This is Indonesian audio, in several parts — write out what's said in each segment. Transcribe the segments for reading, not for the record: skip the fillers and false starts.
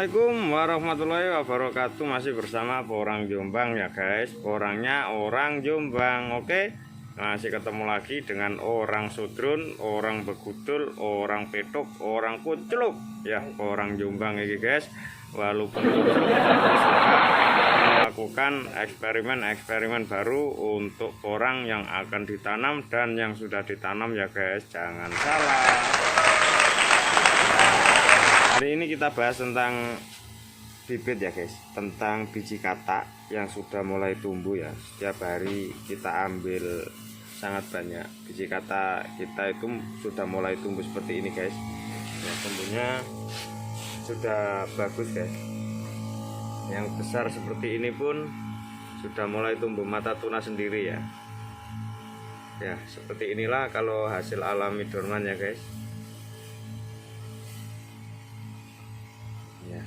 Assalamualaikum warahmatullahi wabarakatuh. Masih bersama Porang Jombang ya guys. Porangnya orang Jombang. Oke, masih ketemu lagi dengan orang sudrun, orang begudul, orang petuk, orang kucluk ya. Porang Jombang ini guys. Walaupun kucluk suka melakukan eksperimen baru untuk porang yang akan ditanam dan yang sudah ditanam ya guys. Jangan salah. Hari ini kita bahas tentang bibit ya guys, tentang biji katak yang sudah mulai tumbuh ya. Setiap hari kita ambil sangat banyak biji katak kita itu sudah mulai tumbuh seperti ini guys. Ya, tumbuhnya sudah bagus guys. Yang besar seperti ini pun sudah mulai tumbuh mata tuna sendiri ya. Ya, seperti inilah kalau hasil alami dorman ya guys. Ya.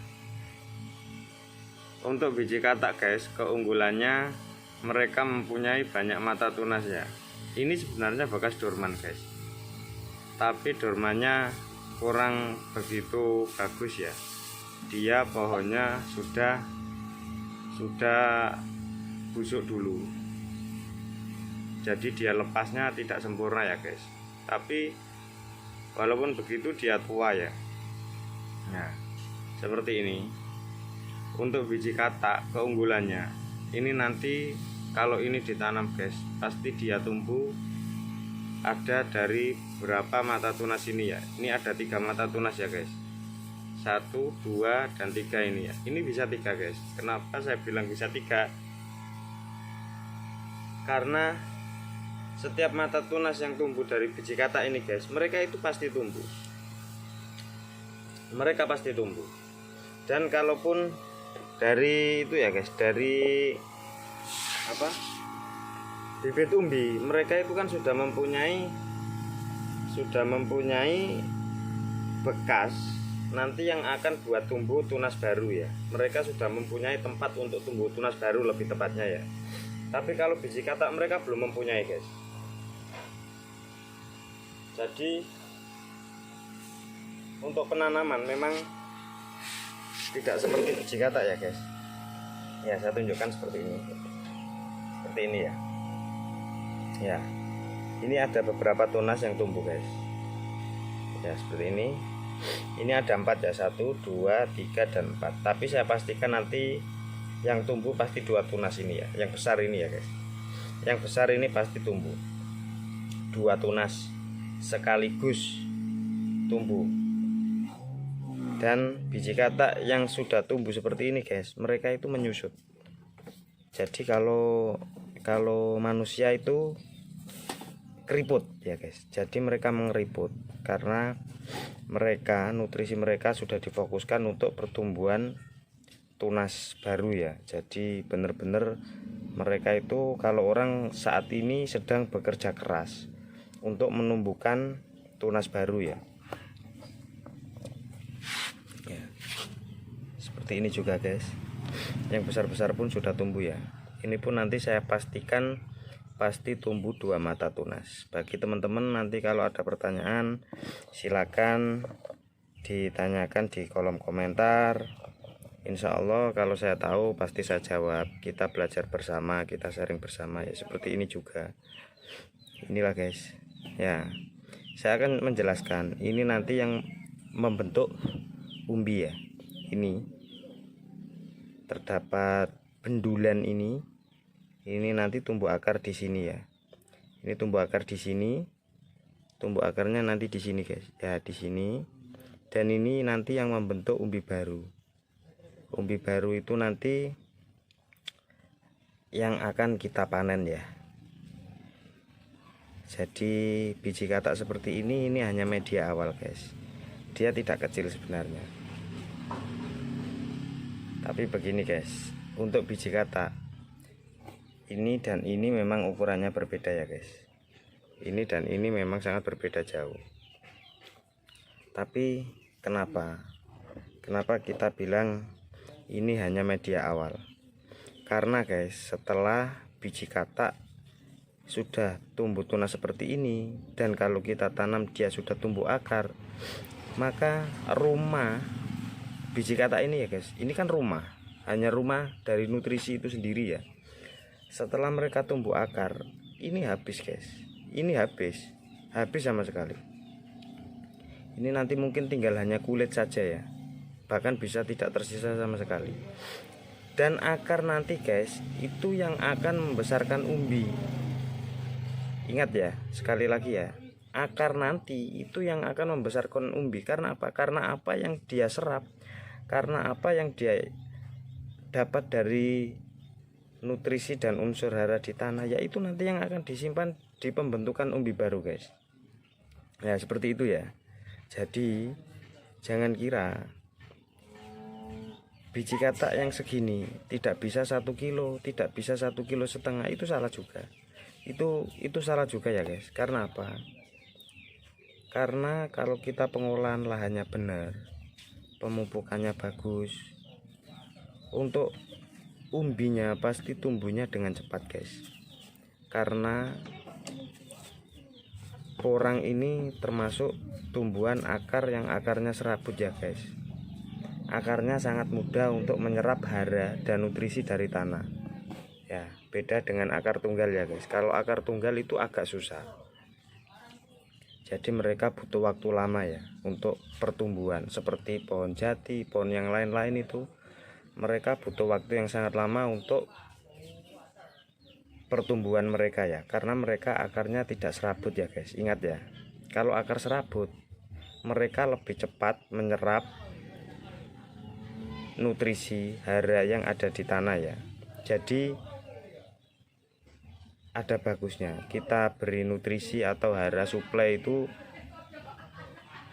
Untuk biji katak guys, keunggulannya mereka mempunyai banyak mata tunas ya. Ini sebenarnya bekas dorman guys, tapi dormannya kurang begitu bagus ya. Dia pohonnya sudah busuk dulu, jadi dia lepasnya tidak sempurna ya guys. Tapi walaupun begitu dia tua ya. Nah, seperti ini. Untuk biji katak keunggulannya ini nanti kalau ini ditanam guys, pasti dia tumbuh ada dari berapa mata tunas ini ya. Ini ada 3 mata tunas ya guys, 1, 2, dan 3 ini ya. Ini bisa 3 guys. Kenapa saya bilang bisa 3? Karena setiap mata tunas yang tumbuh dari biji katak ini guys, mereka itu pasti tumbuh. Mereka pasti tumbuh. Dan kalaupun dari itu ya guys, dari bibit umbi, mereka itu kan sudah mempunyai bekas nanti yang akan buat tumbuh tunas baru ya. Mereka sudah mempunyai tempat untuk tumbuh tunas baru lebih tepatnya ya. Tapi kalau biji katak mereka belum mempunyai guys. Jadi untuk penanaman memang tidak seperti biji katak ya guys. Ya, saya tunjukkan seperti ini. Seperti ini ya. Ya. Ini ada beberapa tunas yang tumbuh guys. Ya, seperti ini. Ini ada 4 ya, 1, 2, 3, dan 4. Tapi saya pastikan nanti yang tumbuh pasti 2 tunas ini ya. Yang besar ini ya guys. Yang besar ini pasti tumbuh 2 tunas sekaligus tumbuh. Dan biji katak yang sudah tumbuh seperti ini guys, mereka itu menyusut. Jadi kalau manusia itu keriput ya guys, jadi mereka mengeriput karena nutrisi mereka sudah difokuskan untuk pertumbuhan tunas baru ya. Jadi benar-benar mereka itu, kalau orang saat ini sedang bekerja keras untuk menumbuhkan tunas baru ya. Seperti ini juga guys, yang besar-besar pun sudah tumbuh ya. Ini pun nanti saya pastikan pasti tumbuh 2 mata tunas. Bagi teman-teman nanti kalau ada pertanyaan silakan ditanyakan di kolom komentar. Insya Allah kalau saya tahu pasti saya jawab. Kita belajar bersama, kita sharing bersama ya. Seperti ini juga. Inilah guys ya, saya akan menjelaskan. Ini nanti yang membentuk umbi ya. Ini terdapat bendulan ini nanti tumbuh akar di sini ya. Ini tumbuh akar di sini, tumbuh akarnya nanti di sini guys ya, di sini. Dan ini nanti yang membentuk umbi baru. Umbi baru itu nanti yang akan kita panen ya. Jadi biji katak seperti ini hanya media awal guys, dia tidak kecil sebenarnya. Tapi begini guys, untuk biji katak ini dan ini memang ukurannya berbeda ya guys. Ini dan ini memang sangat berbeda jauh. Tapi kenapa kita bilang ini hanya media awal? Karena guys, setelah biji katak sudah tumbuh tunas seperti ini, dan kalau kita tanam dia sudah tumbuh akar, maka rumah biji katak ini ya guys, ini kan rumah, hanya rumah dari nutrisi itu sendiri ya. Setelah mereka tumbuh akar, ini habis guys, ini habis sama sekali. Ini nanti mungkin tinggal hanya kulit saja ya, bahkan bisa tidak tersisa sama sekali. Dan akar nanti guys, itu yang akan membesarkan umbi. Ingat ya, sekali lagi ya, akar nanti itu yang akan membesarkan umbi. Karena apa? Karena apa yang dia serap, karena apa yang dia dapat dari nutrisi dan unsur hara di tanah, yaitu nanti yang akan disimpan di pembentukan umbi baru guys. Ya seperti itu ya. Jadi jangan kira biji katak yang segini tidak bisa 1 kilo, tidak bisa 1,5 kilo, itu salah juga. Itu salah juga ya guys. Karena apa? Karena kalau kita pengolahan lahannya benar, pemupukannya bagus, untuk umbinya pasti tumbuhnya dengan cepat guys. Karena porang ini termasuk tumbuhan akar yang akarnya serabut ya guys. Akarnya sangat mudah untuk menyerap hara dan nutrisi dari tanah. Ya, beda dengan akar tunggal ya guys. Kalau akar tunggal itu agak susah. Jadi mereka butuh waktu lama ya untuk pertumbuhan. Seperti pohon jati, pohon yang lain-lain itu, mereka butuh waktu yang sangat lama untuk pertumbuhan mereka ya. Karena mereka akarnya tidak serabut ya guys. Ingat ya, kalau akar serabut, mereka lebih cepat menyerap nutrisi hara yang ada di tanah ya. Jadi ada bagusnya kita beri nutrisi atau hara suplai itu,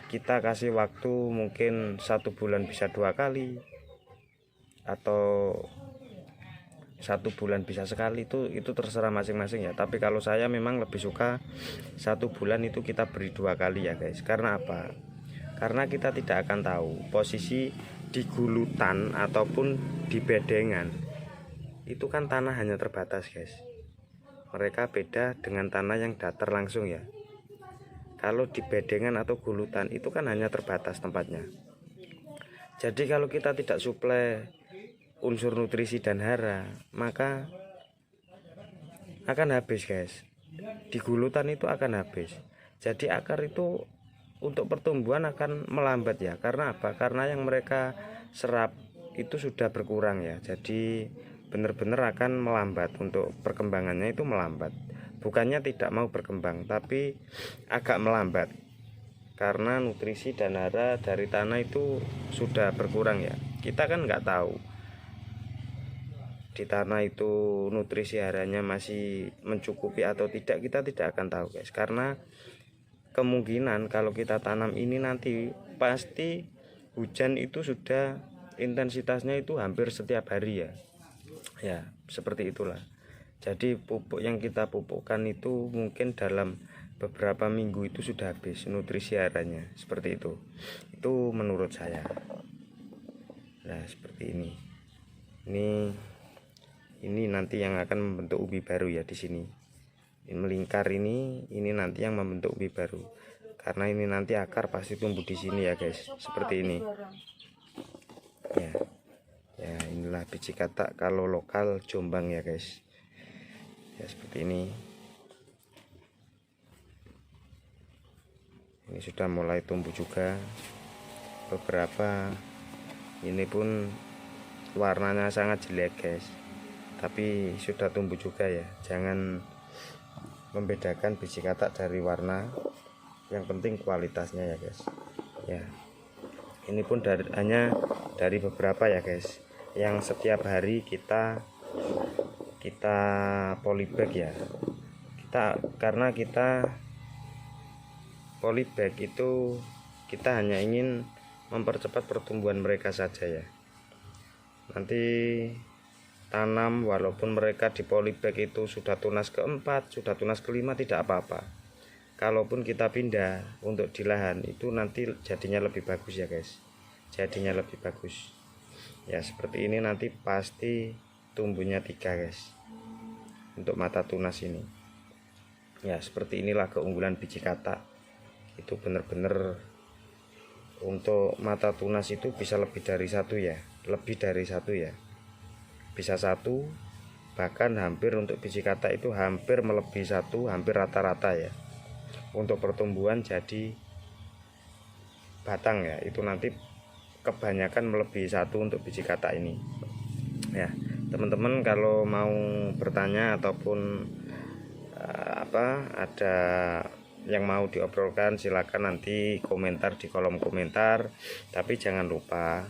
kita kasih waktu mungkin 1 bulan bisa 2 kali, atau 1 bulan bisa sekali, itu terserah masing-masing ya. Tapi kalau saya memang lebih suka 1 bulan itu kita beri 2 kali ya guys. Karena apa? Karena kita tidak akan tahu posisi di gulutan ataupun di bedengan, itu kan tanah hanya terbatas guys. Mereka beda dengan tanah yang datar langsung ya. Kalau di bedengan atau gulutan itu kan hanya terbatas tempatnya. Jadi kalau kita tidak suplai unsur nutrisi dan hara, maka akan habis guys. Di gulutan itu akan habis. Jadi akar itu untuk pertumbuhan akan melambat ya. Karena apa? Karena yang mereka serap itu sudah berkurang ya. Jadi benar-benar akan melambat, untuk perkembangannya itu melambat. Bukannya tidak mau berkembang, tapi agak melambat. Karena nutrisi dan hara dari tanah itu sudah berkurang ya. Kita kan nggak tahu di tanah itu nutrisi haranya masih mencukupi atau tidak, kita tidak akan tahu guys. Karena kemungkinan kalau kita tanam ini nanti pasti hujan itu sudah intensitasnya itu hampir setiap hari ya. Ya seperti itulah. Jadi pupuk yang kita pupukkan itu mungkin dalam beberapa minggu itu sudah habis nutrisi haranya, seperti itu. Itu menurut saya. Nah seperti ini. Ini nanti yang akan membentuk ubi baru ya di sini. Melingkar ini nanti yang membentuk ubi baru. Karena ini nanti akar pasti tumbuh di sini ya guys, seperti ini. Ya inilah biji katak kalau lokal Jombang ya guys. Ya seperti ini. Ini sudah mulai tumbuh juga. Beberapa ini pun warnanya sangat jelek guys, tapi sudah tumbuh juga ya. Jangan membedakan biji katak dari warna, yang penting kualitasnya ya guys. Ya ini pun hanya dari beberapa ya guys, yang setiap hari kita polybag ya. Karena kita polybag itu kita hanya ingin mempercepat pertumbuhan mereka saja ya. Nanti tanam walaupun mereka di polybag itu sudah tunas keempat, sudah tunas kelima, tidak apa-apa. Kalaupun kita pindah untuk di lahan itu nanti jadinya lebih bagus ya guys. Jadinya lebih bagus. Ya seperti ini nanti pasti tumbuhnya 3 guys. Untuk mata tunas ini. Ya seperti inilah keunggulan biji katak. Itu benar-benar Untuk mata tunas itu bisa lebih dari satu ya, bisa satu, bahkan hampir untuk biji kata itu hampir melebihi satu, hampir rata-rata ya. Untuk pertumbuhan jadi batang ya, itu nanti kebanyakan melebihi satu untuk biji kata ini ya. Teman-teman kalau mau bertanya ataupun ada yang mau diobrolkan, silakan nanti komentar di kolom komentar. Tapi jangan lupa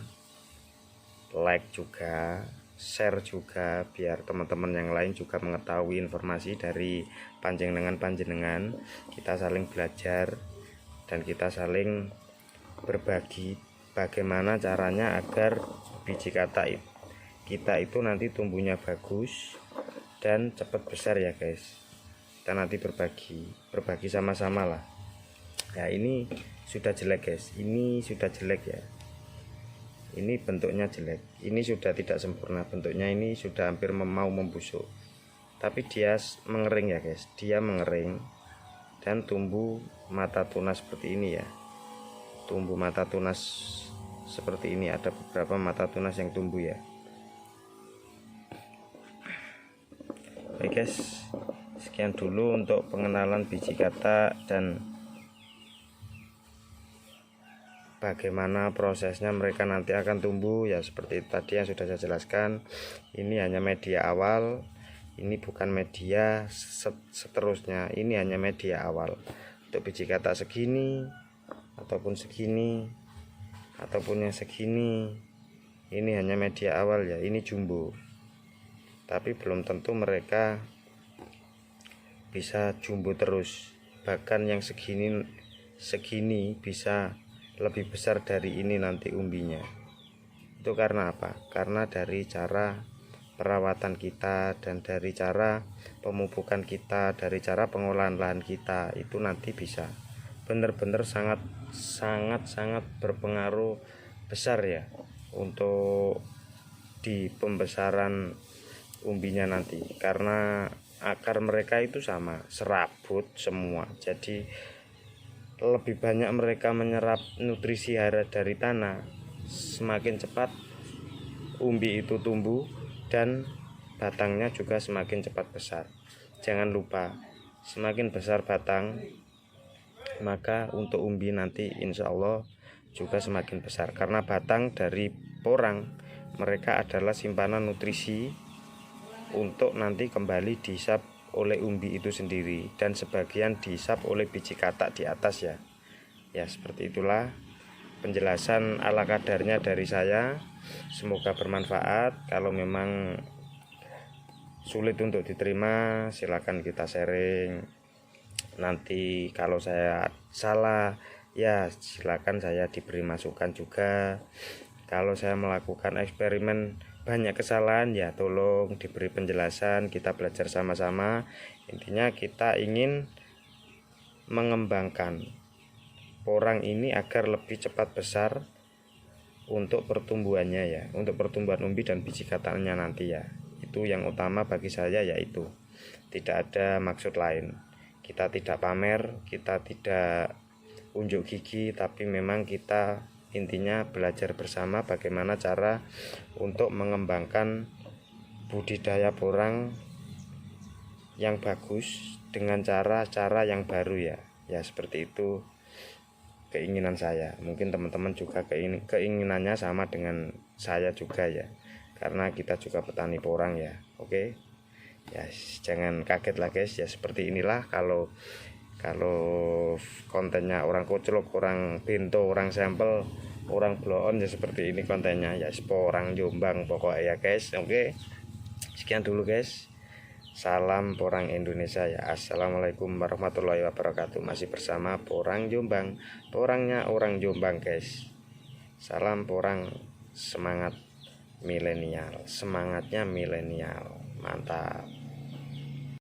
like juga, share juga, biar teman-teman yang lain juga mengetahui informasi dari panjenengan. Kita saling belajar dan kita saling berbagi bagaimana caranya agar biji kata kita itu nanti tumbuhnya bagus dan cepat besar ya guys. Kita nanti berbagi sama-sama lah ya. Ini sudah jelek guys, ini sudah jelek ya, ini bentuknya jelek, ini sudah tidak sempurna bentuknya, ini sudah hampir mau membusuk, tapi dia mengering ya guys, dia mengering dan tumbuh mata tunas seperti ini ya, tumbuh mata tunas seperti ini. Ada beberapa mata tunas yang tumbuh ya. Oke guys, sekian dulu untuk pengenalan biji kata dan bagaimana prosesnya mereka nanti akan tumbuh ya. Seperti tadi yang sudah saya jelaskan, ini hanya media awal, ini bukan media seterusnya, ini hanya media awal. Untuk biji kata segini ataupun segini ataupun yang segini, ini hanya media awal ya, ini jumbo. Tapi belum tentu mereka bisa jumbo terus, bahkan yang segini bisa lebih besar dari ini nanti umbinya. Itu karena apa? Karena dari cara perawatan kita dan dari cara pemupukan kita, dari cara pengolahan lahan kita, itu nanti bisa benar-benar sangat berpengaruh besar ya untuk di pembesaran umbinya nanti. Karena akar mereka itu sama, serabut semua, jadi lebih banyak mereka menyerap nutrisi hara dari tanah, semakin cepat umbi itu tumbuh dan batangnya juga semakin cepat besar. Jangan lupa, semakin besar batang, maka untuk umbi nanti insya Allah juga semakin besar. Karena batang dari porang mereka adalah simpanan nutrisi untuk nanti kembali dihisap oleh umbi itu sendiri, dan sebagian dihisap oleh biji katak di atas ya. Ya seperti itulah penjelasan ala kadarnya dari saya. Semoga bermanfaat. Kalau memang sulit untuk diterima, silakan kita sharing. Nanti kalau saya salah ya silakan saya diberi masukan juga. Kalau saya melakukan eksperimen banyak kesalahan ya tolong diberi penjelasan, kita belajar sama-sama. Intinya kita ingin mengembangkan porang ini agar lebih cepat besar untuk pertumbuhannya ya, untuk pertumbuhan umbi dan biji katanya nanti ya. Itu yang utama bagi saya, yaitu tidak ada maksud lain. Kita tidak pamer, kita tidak unjuk gigi, tapi memang kita intinya belajar bersama bagaimana cara untuk mengembangkan budidaya porang yang bagus dengan cara-cara yang baru ya. Ya seperti itu keinginan saya. Mungkin teman-teman juga keinginannya sama dengan saya juga ya, karena kita juga petani porang ya. Oke ya, jangan kaget lah guys ya. Seperti inilah kalau kontennya orang koclok, orang pinto, orang sampel, orang bloon ya seperti ini kontennya ya, porang Jombang pokoknya ya guys. Oke, sekian dulu guys. Salam porang Indonesia ya. Assalamualaikum warahmatullahi wabarakatuh. Masih bersama porang Jombang, porangnya orang Jombang guys. Salam porang, semangat milenial, semangatnya milenial, mantap.